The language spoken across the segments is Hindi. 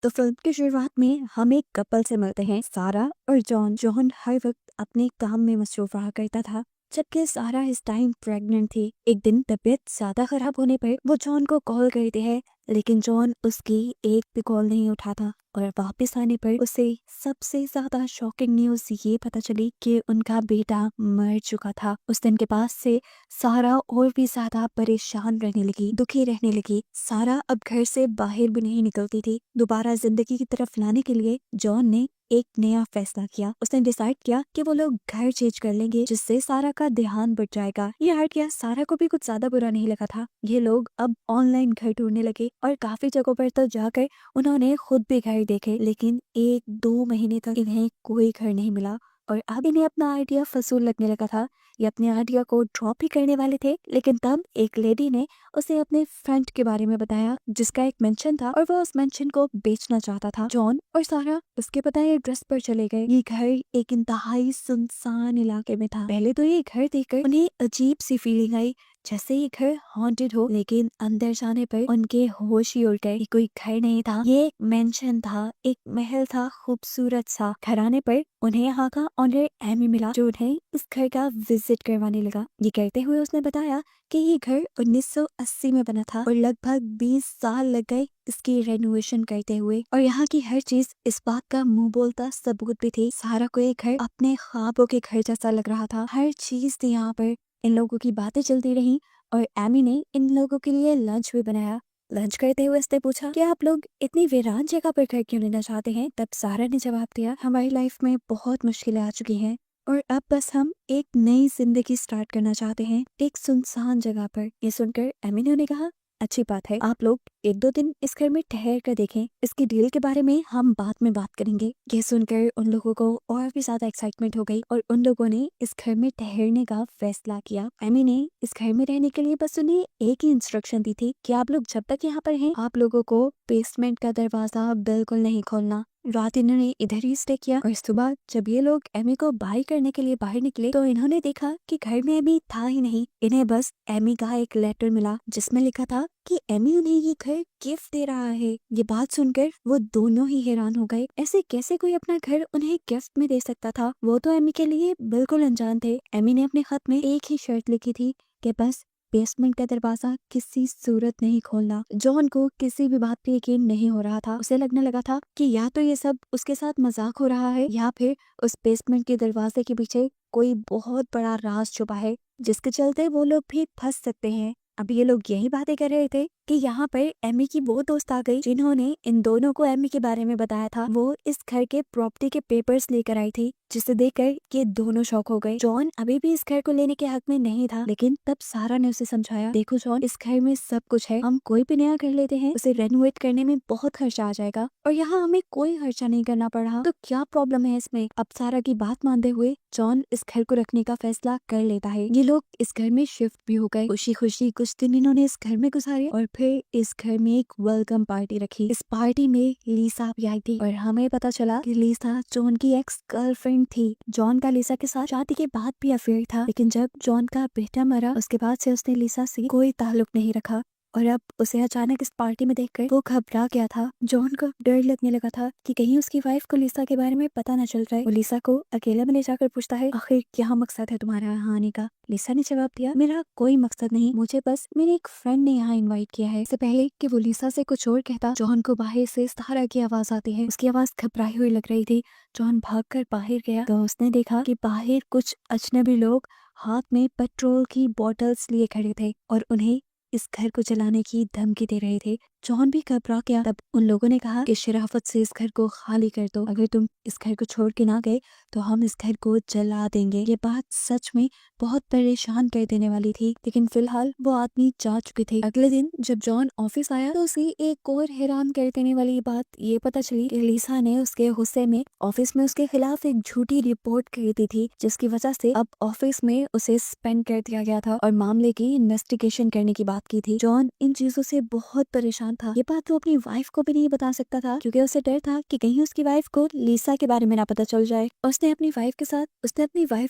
तो फिल्म की शुरुआत में हम एक कपल से मिलते हैं, सारा और जॉन। जॉन हर वक्त अपने काम में मसरूफ रहा करता था, जबकि सारा इस टाइम प्रेग्नेंट थी। एक दिन तबीयत ज्यादा खराब होने पर वो जॉन को कॉल करती है, लेकिन जॉन उसकी एक भी कॉल नहीं उठाता। और वापस आने पर उसे सबसे ज्यादा शॉकिंग न्यूज ये पता चली कि उनका बेटा मर चुका था। उस दिन के बाद से सारा और भी ज्यादा परेशान रहने लगी, दुखी रहने लगी। सारा अब घर से बाहर भी नहीं निकलती थी। दोबारा जिंदगी की तरफ लाने के लिए जॉन ने एक नया फैसला किया। उसने डिसाइड किया कि वो लोग घर चेंज कर लेंगे, जिससे सारा का ध्यान बढ़ जाएगा। ये आइडिया सारा को भी कुछ ज्यादा बुरा नहीं लगा था। ये लोग अब ऑनलाइन घर ढूंढने लगे और काफी जगहों पर तो जाकर उन्होंने खुद भी घर देखे, लेकिन 1-2 महीने तक इन्हें कोई घर नहीं मिला। और अब इन्हें अपना आइडिया फसूल लगने लगा था। ये अपने आइडिया को ड्रॉप ही करने वाले थे, लेकिन तब एक लेडी ने उसे अपने फ्रेंड के बारे में बताया, जिसका एक मेंशन था और वो उस मेंशन को बेचना चाहता था। जॉन और सारा उसके बताए एड्रेस पर चले गए। ये घर एक इंतहाई सुनसान इलाके में था। पहले तो ये घर देखकर उन्हें अजीब सी फीलिंग आई, जैसे ये घर हॉन्टेड हो, लेकिन अंदर जाने पर उनके होश ही उड़ गए। ये कोई घर नहीं था, ये एक मेंशन था, एक महल था, खूबसूरत सा। घर आने पर उन्हें यहाँ का ऑनर एमी मिला, जो उन्हें इस घर का विजिट करवाने लगा। ये कहते हुए उसने बताया कि ये घर 1980 में बना था और लगभग 20 साल लग गए इसकी रेनोवेशन करते हुए। और यहाँ की हर चीज इस बात का मुंह बोलता सबूत भी थी। सारा को ये घर अपने ख्वाबों के घर जैसा लग रहा था। हर चीज थी यहाँ पर। इन लोगों की बातें चलती रही और एमी ने इन लोगों के लिए लंच भी बनाया। लंच करते हुए उसने पूछा कि आप लोग इतनी वीरान जगह पर घर क्यों लेना चाहते हैं। तब सारा ने जवाब दिया, हमारी लाइफ में बहुत मुश्किलें आ चुकी हैं और अब बस हम एक नई जिंदगी स्टार्ट करना चाहते हैं, एक सुनसान जगह पर। ये सुनकर एमी ने उन्हें कहा, अच्छी बात है, आप लोग 1-2 दिन इस घर में ठहर कर देखें, इसकी डील के बारे में हम बाद में बात करेंगे। ये सुनकर उन लोगों को और भी ज्यादा एक्साइटमेंट हो गई और उन लोगों ने इस घर में ठहरने का फैसला किया। एमी ने इस घर में रहने के लिए बस उन्हें एक ही इंस्ट्रक्शन दी थी कि आप लोग जब तक यहाँ पर हैं, आप लोगों को बेसमेंट का दरवाजा बिल्कुल नहीं खोलना। रात इन्होंने इधर ही स्टे किया और सुबह जब ये लोग एमी को बाय करने के लिए बाहर निकले तो इन्होंने देखा कि घर में एमी था ही नहीं। इन्हें बस एमी का एक लेटर मिला, जिसमें लिखा था कि एमी उन्हें ये घर गिफ्ट दे रहा है। ये बात सुनकर वो दोनों ही हैरान हो गए। ऐसे कैसे कोई अपना घर उन्हें गिफ्ट में दे सकता था। वो तो एमी के लिए बिल्कुल अनजान थे। एमी ने अपने खत में एक ही शर्त लिखी थी कि बस बेसमेंट का दरवाजा किसी सूरत नहीं खोलना। जॉन को किसी भी बात पे यकीन नहीं हो रहा था। उसे लगने लगा था कि या तो ये सब उसके साथ मजाक हो रहा है या फिर उस बेसमेंट के दरवाजे के पीछे कोई बहुत बड़ा राज छुपा है, जिसके चलते वो लोग भी फंस सकते हैं। अब ये लोग यही बातें कर रहे थे कि यहाँ पर एमी की वो दोस्त आ गई, जिन्होंने इन दोनों को एमी के बारे में बताया था। वो इस घर के प्रॉपर्टी के पेपर्स लेकर आई थी, जिसे देखकर ये दोनों शॉक हो गए। जॉन अभी भी इस घर को लेने के हक में नहीं था, लेकिन तब सारा ने उसे समझाया, देखो जॉन, इस घर में सब कुछ है, हम कोई भी नया घर लेते हैं, उसे रेनोवेट करने में बहुत खर्चा आ जाएगा और यहाँ हमें कोई खर्चा नहीं करना पड़ रहा, तो क्या प्रॉब्लम है इसमें। अब सारा की बात मानते हुए जॉन इस घर को रखने का फैसला कर लेता है। ये लोग इस घर में शिफ्ट भी हो गए। खुशी खुशी कुछ दिन इन्होंने इस घर में गुजारे और फिर इस घर में एक वेलकम पार्टी रखी। इस पार्टी में लीसा भी आई थी और हमें पता चला कि लीसा जॉन की एक्स गर्लफ्रेंड थी। जॉन का लीसा के साथ शादी के बाद भी अफेयर था, लेकिन जब जॉन का बेटा मरा उसके बाद से उसने लीसा से कोई ताल्लुक नहीं रखा। और अब उसे अचानक इस पार्टी में देखकर वो घबरा गया था। जॉन को डर लगने लगा था कि कहीं उसकी वाइफ को लीसा के बारे में पता न चल जाए। वो लीसा को अकेले में ले जाकर पूछता है, आखिर क्या मकसद है तुम्हारा यहाँ आने का। लीसा ने जवाब दिया, मेरा कोई मकसद नहीं, मुझे बस मेरे एक फ्रेंड ने यहाँ इनवाइट किया है। इससे पहले कि वो लीसा से कुछ और कहता, जॉन को बाहर से सारा की आवाज आती है। उसकी आवाज घबराई हुई लग रही थी। जॉन भागकर बाहर गया तो उसने देखा कि बाहर कुछ अजनबी लोग हाथ में पेट्रोल की बोतल्स लिए खड़े थे और उन्हें इस घर को जलाने की धमकी दे रहे थे। जॉन भी घबरा गया। तब उन लोगों ने कहा कि शराफत से इस घर को खाली कर दो, अगर तुम इस घर को छोड़ के ना गए तो हम इस घर को जला देंगे। ये बात सच में बहुत परेशान कर देने वाली थी, लेकिन फिलहाल वो आदमी जा चुके थे। अगले दिन जब जॉन ऑफिस आया तो उसे एक और हैरान कर देने वाली बात ये पता चली कि लीसा ने उसके गुस्से में ऑफिस में उसके खिलाफ एक झूठी रिपोर्ट कर दी थी, जिसकी वजह से अब ऑफिस में उसे सस्पेंड कर दिया गया था और मामले की इन्वेस्टिगेशन करने की बात की थी। जॉन इन चीजों से बहुत परेशान था। ये बात वो अपनी वाइफ को भी नहीं बता सकता था, क्योंकि उसे डर था कि कहीं उसकी वाइफ को लीसा के बारे में ना पता चल जाए। उसने अपनी वाइफ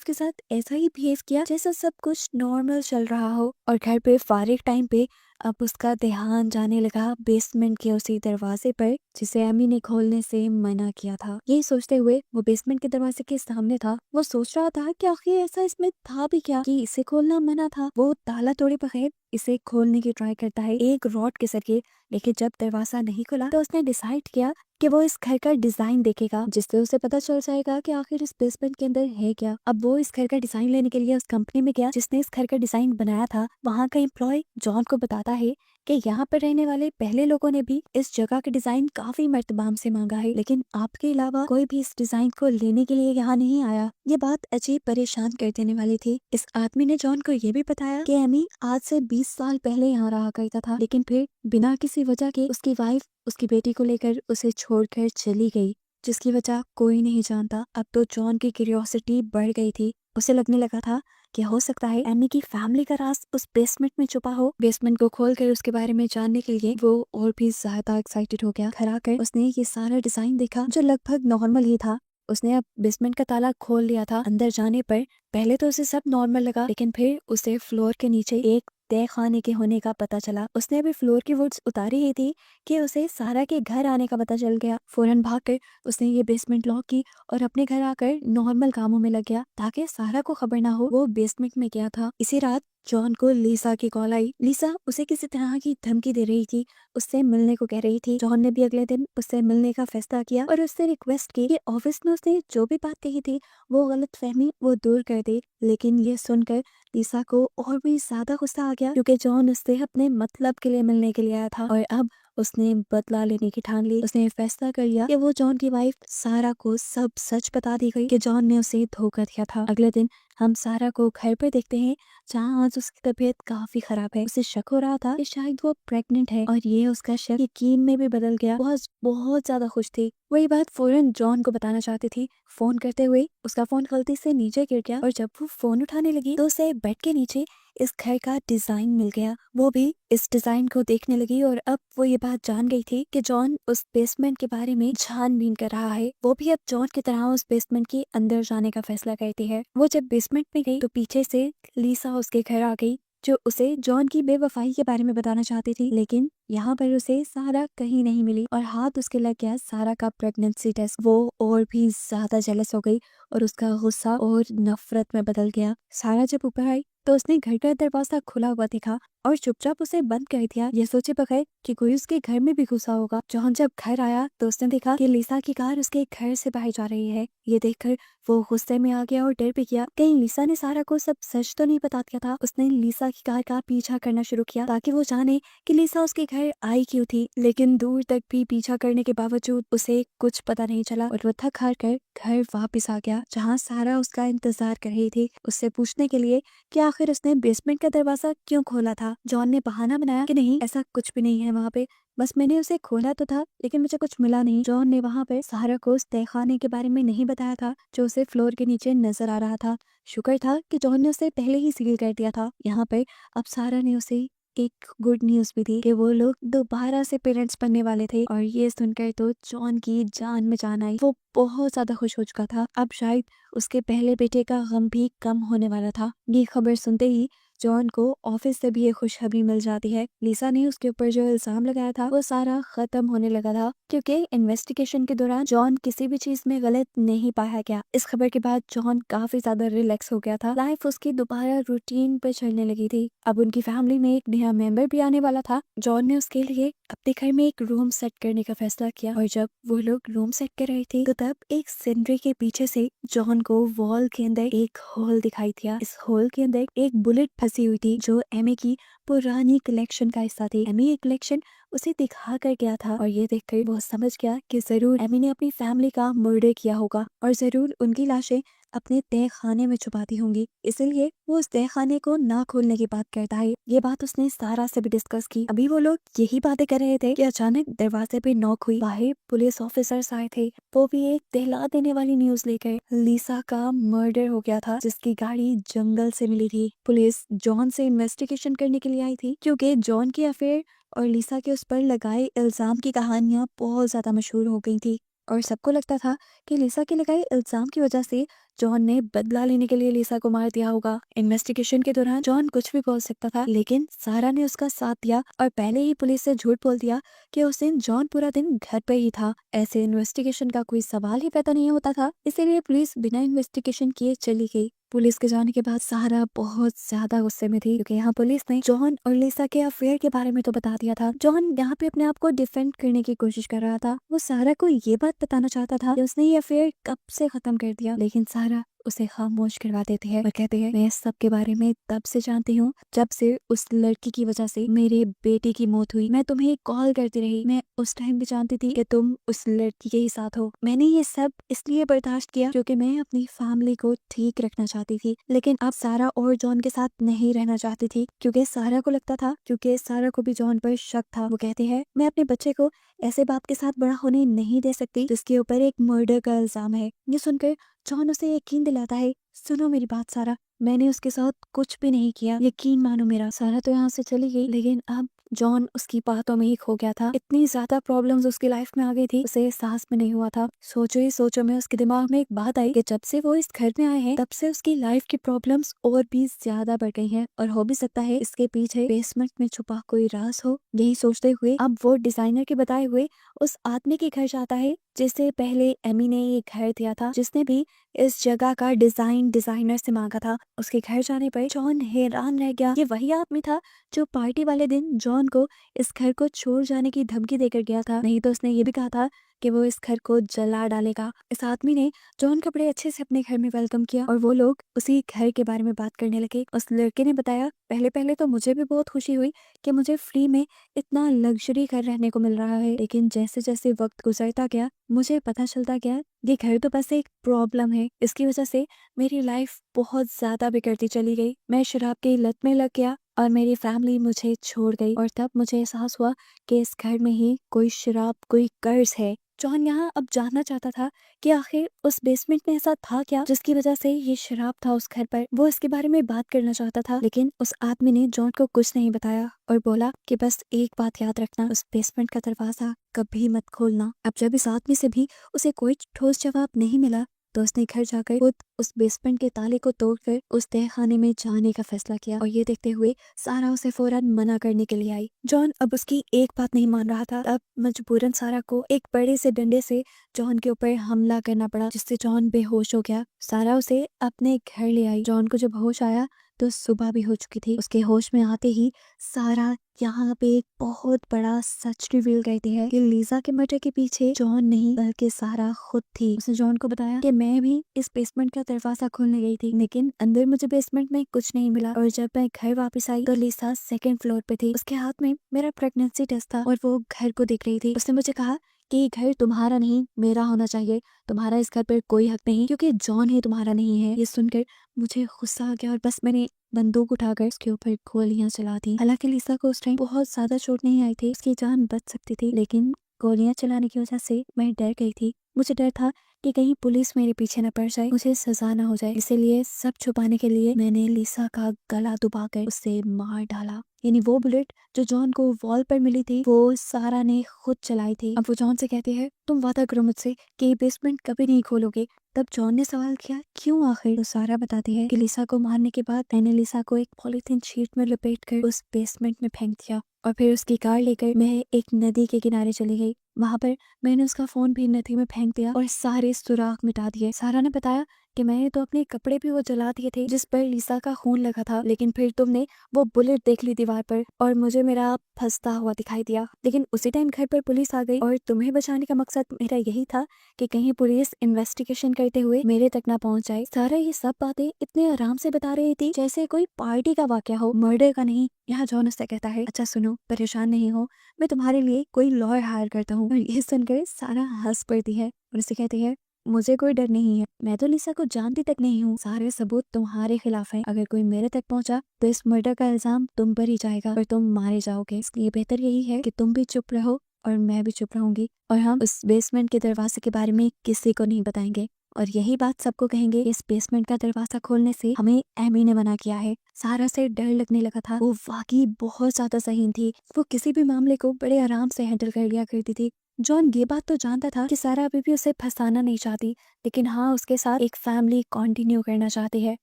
के साथ ऐसा ही बिहेव किया जैसा सब कुछ नॉर्मल चल रहा हो और घर पे फारिग टाइम पे अब उसका ध्यान जाने लगा बेसमेंट के उसी दरवाजे पर जिसे एमी ने खोलने से मना किया था। यही सोचते हुए वो बेसमेंट के दरवाजे के सामने था। वो सोच रहा था कि आखिर ऐसा इसमें था भी क्या कि इसे खोलना मना था। वो ताला तोड़े बगैर इसे खोलने की ट्राई करता है एक रॉड के जरिए, लेकिन जब दरवाजा नहीं खुला तो उसने डिसाइड किया कि वो इस घर का डिजाइन देखेगा, जिससे उसे पता चल जाएगा कि आखिर इस बेसमेंट के अंदर है क्या। अब वो इस घर का डिजाइन लेने के लिए उस कंपनी में गया जिसने इस घर का डिजाइन बनाया था। वहाँ का एम्प्लॉय जॉन को बताता है कि यहाँ पर रहने वाले पहले लोगों ने भी इस जगह का डिजाइन काफी मर्तबाम से मांगा है, लेकिन आपके अलावा कोई भी इस डिजाइन को लेने के लिए यहाँ नहीं आया। ये बात अजीब परेशान कर देने वाली थी। इस आदमी ने जॉन को ये भी बताया कि एमी आज से 20 साल पहले यहाँ रहा करता था, लेकिन फिर बिना किसी वजह के उसकी वाइफ उसकी बेटी को लेकर उसे छोड़कर चली गई, जिसकी वजह कोई नहीं जानता। अब तो जॉन की क्यूरियोसिटी बढ़ गई थी। उसे लगने लगा था कि हो सकता है एमी की फैमिली का राज उस बेसमेंट में छुपा हो। बेसमेंट को खोलकर उसके बारे में जानने के लिए वो और भी ज्यादा एक्साइटेड हो गया। घर आकर उसने ये सारा डिजाइन देखा जो लगभग नॉर्मल ही था। उसने अब बेसमेंट का ताला खोल लिया था। अंदर जाने पर पहले तो उसे सब नॉर्मल लगा, लेकिन फिर उसे फ्लोर के नीचे एक तय खाने के होने का पता चला। उसने अभी फ्लोर की वुड्स उतारी ही थी कि उसे सारा के घर आने का पता चल गया। फौरन भागकर उसने ये बेसमेंट लॉक की और अपने घर आकर नॉर्मल कामों में लग गया ताकि सारा को खबर ना हो वो बेसमेंट में गया था। इसी रात जॉन को लीसा की कॉल आई। लीसा उसे किसी तरह की धमकी दे रही थी, उससे मिलने को कह रही थी। जॉन ने भी अगले दिन उससे मिलने का फैसला किया और उससे रिक्वेस्ट की कि ऑफिस में उसने जो भी बात कही थी वो गलत फहमी वो दूर कर दे। लेकिन ये सुनकर लीसा को और भी ज्यादा गुस्सा आ गया, क्योंकि जॉन उससे अपने मतलब के लिए मिलने के लिए आया था और अब उसने बदला लेने की ठान ली। उसने फैसला कर लिया कि वो जॉन की वाइफ सारा को सब सच बता दी गई कि जॉन ने उसे धोखा दिया था। अगले दिन हम सारा को घर पर देखते हैं जहाँ आज उसकी तबीयत काफी खराब है। उसे शक हो रहा था कि शायद वो प्रेग्नेंट है और ये उसका शक यकीन में भी बदल गया। वो आज बहुत ज्यादा खुश थी। वही बात फौरन जॉन को बताना चाहती थी। फोन करते हुए उसका फोन गलती से नीचे गिर गया और जब वो फोन उठाने लगी तो उसे बेड के नीचे इस घर का डिजाइन मिल गया। वो भी इस डिजाइन को देखने लगी और अब वो ये बात जान गई थी कि जॉन उस बेसमेंट के बारे में छानबीन कर रहा है। वो भी अब जॉन की तरह उस बेसमेंट के अंदर जाने का फैसला करती है। वो जब बेसमेंट में गई तो पीछे से लीसा उसके घर आ गई, जो उसे जॉन की बेवफाई के बारे में बताना चाहती थी। लेकिन यहाँ पर उसे सारा कहीं नहीं मिली और हाथ उसके लग गया सारा का प्रेगनेंसी टेस्ट। वो और भी ज्यादा जेलस हो गई और उसका गुस्सा और नफरत में बदल गया। सारा जब ऊपर आई तो उसने घर का दरवाजा खुला हुआ देखा और चुपचाप उसे बंद कर दिया, ये सोचे बगैर कि कोई उसके घर में भी घुसा होगा। जॉन जब घर आया तो उसने देखा कि लीसा की कार उसके घर से बाहर जा रही है। ये देखकर वो गुस्से में आ गया और डर भी गया कहीं लीसा ने सारा को सब सच तो नहीं बता दिया था। उसने लीसा की कार का पीछा करना शुरू किया ताकि वो जाने कि लीसा उसके घर आई क्यों थी, लेकिन दूर तक भी पीछा करने के बावजूद उसे कुछ पता नहीं चला और वो थक हार कर घर वापस आ गया, जहाँ सारा उसका इंतजार कर रही थी उससे पूछने के लिए कि आखिर उसने बेसमेंट का दरवाजा क्यों खोला था। जॉन ने बहाना बनाया कि नहीं ऐसा कुछ भी नहीं है वहाँ पे, बस मैंने उसे खोला तो था लेकिन मुझे कुछ मिला नहीं। जॉन ने वहाँ पे सारा को उस तहखाने के बारे में नहीं बताया था जो उसे फ्लोर के नीचे नजर आ रहा था। शुक्र था कि जॉन ने उसे पहले ही सील कर दिया था। यहाँ पे अब सारा ने उसे एक गुड न्यूज भी थी कि वो लोग दोबारा से पेरेंट्स बनने वाले थे और ये सुनकर तो जॉन की जान में जान आई। वो बहुत ज्यादा खुश हो चुका था। अब शायद उसके पहले बेटे का गम भी कम होने वाला था। ये खबर सुनते ही जॉन को ऑफिस से भी ये खुशखबरी मिल जाती है। लीसा ने उसके ऊपर जो इल्जाम लगाया था वो सारा खत्म होने लगा था, क्योंकि इन्वेस्टिगेशन के दौरान जॉन किसी भी चीज में गलत नहीं पाया गया। इस खबर के बाद जॉन काफी ज्यादा रिलैक्स हो गया था। लाइफ उसकी दोबारा रूटीन पे चलने लगी थी। अब उनकी फैमिली में एक नया मेंबर भी आने वाला था। जॉन ने उसके लिए अपने घर में एक रूम सेट करने का फैसला किया और जब वो लोग रूम सेट कर रहे थे तो तब एक सीनरी के पीछे से जॉन को वॉल के अंदर एक होल दिखाई दिया। इस होल के अंदर एक बुलेट फंसी हुई थी जो एमी की पुरानी कलेक्शन का हिस्सा थी। एमी ये कलेक्शन उसे दिखा कर गया था और ये देखकर वो समझ गया कि जरूर एमी ने अपनी फैमिली का मर्डर किया होगा और जरूर उनकी लाशें अपने तय खाने में छुपाती होंगी, इसलिए वो उस तय खाने को ना खोलने की बात करता है। ये बात उसने सारा से भी डिस्कस की। अभी वो लोग यही बातें कर रहे थे कि अचानक दरवाजे पे नॉक हुई। बाहर पुलिस ऑफिसर्स आए थे। वो भी एक दहला देने वाली न्यूज लेकर। लीसा का मर्डर हो गया था जिसकी गाड़ी जंगल से मिली थी। पुलिस जॉन से इन्वेस्टिगेशन करने के लिए आई थी क्योंकि जॉन की अफेयर और लीसा के उस पर लगाए इल्जाम की कहानियां बहुत ज्यादा मशहूर हो गई थी और सबको लगता था कि लिसा के लगाए इल्जाम की वजह से जॉन ने बदला लेने के लिए लिसा को मार दिया होगा। इन्वेस्टिगेशन के दौरान जॉन कुछ भी बोल सकता था, लेकिन सारा ने उसका साथ दिया और पहले ही पुलिस से झूठ बोल दिया कि उस दिन जॉन पूरा दिन घर पे ही था। ऐसे इन्वेस्टिगेशन का कोई सवाल ही पैदा नहीं होता था, इसीलिए पुलिस बिना इन्वेस्टिगेशन किए चली गई। पुलिस के जाने के बाद सारा बहुत ज्यादा गुस्से में थी, क्योंकि यहाँ पुलिस ने जॉन और लिसा के अफेयर के बारे में तो बता दिया था। जॉन यहाँ पे अपने आप को डिफेंड करने की कोशिश कर रहा था। वो सारा को ये बात बताना चाहता था कि उसने ये अफेयर कब से खत्म कर दिया, लेकिन सारा उसे खामोश करवा देती है और कहती है, मैं इस सब के बारे में तब से जानती हूँ जब से उस लड़की की वजह से मेरे बेटे की मौत हुई। मैं तुम्हें कॉल करती रही, मैं उस टाइम भी जानती थी कि तुम उस लड़की के ही साथ हो। मैंने ये सब इसलिए बर्दाश्त किया क्योंकि मैं अपनी फैमिली को ठीक रखना चाहती थी, लेकिन अब सारा और जॉन के साथ नहीं रहना चाहती थी, क्योंकि सारा को लगता था, क्योंकि सारा को भी जॉन पर शक था। वो कहती है, मैं अपने बच्चे को ऐसे बाप के साथ बड़ा होने नहीं दे सकती जिसके ऊपर एक मर्डर का इल्जाम है। ये सुनकर जॉन उसे यकीन दिलाता है, सुनो मेरी बात सारा, मैंने उसके साथ कुछ भी नहीं किया, यकीन मानो मेरा। सारा तो यहाँ से चली गई, लेकिन अब जॉन उसकी बातों में ही खो गया था। इतनी ज्यादा प्रॉब्लम्स उसकी लाइफ में आ गई थी, उसे एहसास में नहीं हुआ था। सोचो ही सोचो में उसके दिमाग में एक बात आई कि जब से वो इस घर में आए हैं तब से उसकी लाइफ की प्रॉब्लम्स और भी ज्यादा बढ़ गई हैं, और हो भी सकता है इसके पीछे बेसमेंट में छुपा कोई राज हो। यही सोचते हुए अब वो डिजाइनर के बताए हुए उस आदमी के घर जाता है जिससे पहले एमी ने ये घर दिया था, जिसने भी इस जगह का डिजाइन डिजाइनर से मांगा था। उसके घर जाने पर जॉन हैरान रह गया। ये वही आदमी था जो पार्टी वाले दिन जॉन को इस घर को छोड़ जाने की धमकी देकर गया था। नहीं तो उसने ये भी कहा था कि वो इस घर को जला डालेगा। इस आदमी ने जॉन को बड़े अच्छे से अपने घर में वेलकम किया और वो लोग उसी घर के बारे में बात करने लगे। उस लड़के ने बताया, पहले पहले तो मुझे भी बहुत खुशी हुई कि मुझे फ्री में इतना लग्जरी घर रहने को मिल रहा है, लेकिन जैसे जैसे वक्त गुजरता गया मुझे पता चलता गया ये घर तो बस एक प्रॉब्लम है। इसकी वजह से मेरी लाइफ बहुत ज्यादा बिगड़ती चली गई। मैं शराब की लत में लग गया और मेरी फैमिली मुझे छोड़ गई, और तब मुझे एहसास हुआ कि इस घर में ही कोई शराब, कोई कर्ज है। जॉन यहाँ अब जानना चाहता था कि आखिर उस बेसमेंट में ऐसा था क्या जिसकी वजह से ये शराब था उस घर पर। वो इसके बारे में बात करना चाहता था, लेकिन उस आदमी ने जॉन को कुछ नहीं बताया और बोला कि बस एक बात याद रखना, उस बेसमेंट का दरवाजा कभी मत खोलना। अब जब इस आदमी से भी उसे कोई ठोस जवाब नहीं मिला तो उसने घर जाकर खुद उस बेसमेंट के ताले को तोड़कर उस तहखाने में जाने का फैसला किया, और ये देखते हुए सारा उसे फौरन मना करने के लिए आई। जॉन अब उसकी एक बात नहीं मान रहा था। तब मजबूरन सारा को एक बड़े से डंडे से जॉन के ऊपर हमला करना पड़ा, जिससे जॉन बेहोश हो गया। सारा उसे अपने घर ले आई। जॉन को जब होश आया तो सुबह भी हो चुकी थी। उसके होश में आते ही सारा यहाँ पे एक बहुत बड़ा सच रिवील करती है कि लीजा के मर्डर के पीछे जॉन नहीं बल्कि सारा खुद थी। उसने जॉन को बताया कि मैं भी इस बेसमेंट का दरवाजा खोलने गई थी, लेकिन अंदर मुझे बेसमेंट में कुछ नहीं मिला, और जब मैं घर वापस आई तो लीजा सेकंड फ्लोर पे थी। उसके हाथ में मेरा प्रेगनेंसी टेस्ट था और वो घर को देख रही थी। उसने मुझे कहा कि ये घर तुम्हारा नहीं मेरा होना चाहिए, तुम्हारा इस घर पर कोई हक नहीं क्योंकि जॉन ही तुम्हारा नहीं है। ये सुनकर मुझे गुस्सा आ गया और बस मैंने बंदूक उठाकर उसके ऊपर गोलियां चला दी। हालांकि लिसा को उस टाइम बहुत ज्यादा चोट नहीं आई थी, उसकी जान बच सकती थी, लेकिन गोलियां चलाने की वजह से मैं डर गई थी। मुझे डर था कि कहीं पुलिस मेरे पीछे न पड़ जाए, मुझे सजा न हो जाए। इसीलिए सब छुपाने के लिए मैंने लिसा का गला दबाकर उसे मार डाला। यानी वो बुलेट जो जॉन को वॉल पर मिली थी वो सारा ने खुद चलाई थी। अब वो जॉन से कहती है, तुम वादा करो मुझसे कि ये बेसमेंट कभी नहीं खोलोगे। तब जॉन ने सवाल किया, क्यों आखिर? तो सारा बताती है कि लिसा को मारने के बाद मैंने लिसा को एक पॉलीथीन शीट में लपेट कर उस बेसमेंट में फेंक दिया, और फिर उसकी कार लेकर मैं एक नदी के किनारे चली गई। वहां पर मैंने उसका फोन भी नदी में फेंक दिया और सारे सुराग मिटा दिए। सारा ने बताया कि मैंने तो अपने कपड़े भी वो जला दिए थे जिस पर लिसा का खून लगा था, लेकिन फिर तुमने वो बुलेट देख ली दीवार पर और मुझे मेरा फंसता हुआ दिखाई दिया। लेकिन उसी टाइम घर पर पुलिस आ गई और तुम्हें बचाने का मकसद मेरा यही था कि कहीं पुलिस इन्वेस्टिगेशन करते हुए मेरे तक ना पहुंच जाए। सारा ये सब बातें इतने आराम से बता रही थी जैसे कोई पार्टी का वाकया हो, मर्डर का नहीं। यहाँ जॉन उससे कहता है, अच्छा सुनो, परेशान नहीं हो, मैं तुम्हारे लिए कोई लॉयर हायर करता हूँ। और ये सुनकर सारा हंस पड़ती है और उससे कहती है, मुझे कोई डर नहीं है, मैं तो लिसा को जानती तक नहीं हूँ। सारे सबूत तुम्हारे खिलाफ हैं। अगर कोई मेरे तक पहुंचा तो इस मर्डर का इल्जाम तुम पर ही जाएगा और तुम मारे जाओगे। इसलिए बेहतर यही है कि तुम भी चुप रहो और मैं भी चुप रहूंगी, और हम उस बेसमेंट के दरवाजे के बारे में किसी को नहीं बताएंगे, और यही बात सबको कहेंगे, इस बेसमेंट का दरवाजा खोलने से हमें एमी ने मना किया है। सारा से डर लगने लगा था। वो वाकई बहुत ज्यादा ज़हीन थी। वो किसी भी मामले को बड़े आराम से हैंडल कर लिया करती थी। जॉन ये बात तो जानता था कि सारा अभी भी उसे फंसाना नहीं चाहती, लेकिन हाँ उसके साथ एक फैमिली कंटिन्यू करना चाहती है।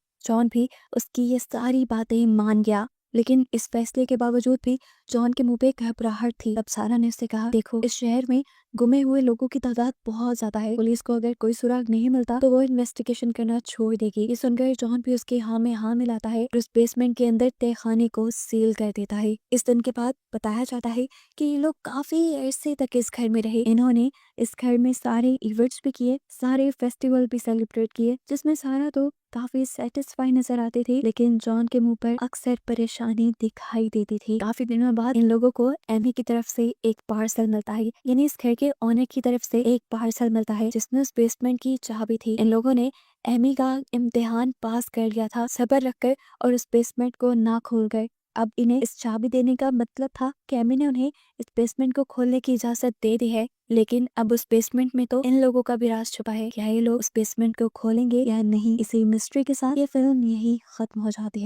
जॉन भी उसकी ये सारी बातें मान गया, लेकिन इस फैसले के बावजूद भी जॉन के मुंह पे एक घबराहट थी। तब सारा ने उससे कहा, देखो इस शहर में गुमे हुए लोगों की तादाद बहुत ज्यादा है। पुलिस को अगर कोई सुराग नहीं मिलता तो वो इन्वेस्टिगेशन करना छोड़ देगी। ये सुनकर जॉन भी उसके हाँ में हाँ मिलाता है और उस बेसमेंट के अंदर तहखाने को सील कर देता है। इस दिन के बाद बताया जाता है कि ये लोग काफी अरसे तक इस घर में रहे। इन्होंने इस घर में सारे इवेंट्स भी किए, सारे फेस्टिवल भी सेलिब्रेट किए, जिसमें सारा तो काफी सेटिस्फाई नजर आते थे, लेकिन जॉन के मुंह पर अक्सर परेशानी दिखाई देती थी। काफी दिनों बाद इन लोगों को एमी की तरफ से एक पार्सल मिलता है, यानी इस घर के ओनर की तरफ से एक पार्सल मिलता है जिसमें उस बेसमेंट की चाबी थी। इन लोगों ने एमी का इम्तिहान पास कर लिया था सब्र रखकर और उस बेसमेंट को ना खोल कर। अब इन्हें इस चाबी देने का मतलब था कि एमी ने उन्हें इस बेसमेंट को खोलने की इजाजत दे दी है, लेकिन अब उस बेसमेंट में तो इन लोगों का भी राज छुपा है। क्या ये लोग उस बेसमेंट को खोलेंगे या नहीं? इसी मिस्ट्री के साथ ये फिल्म यही खत्म हो जाती है।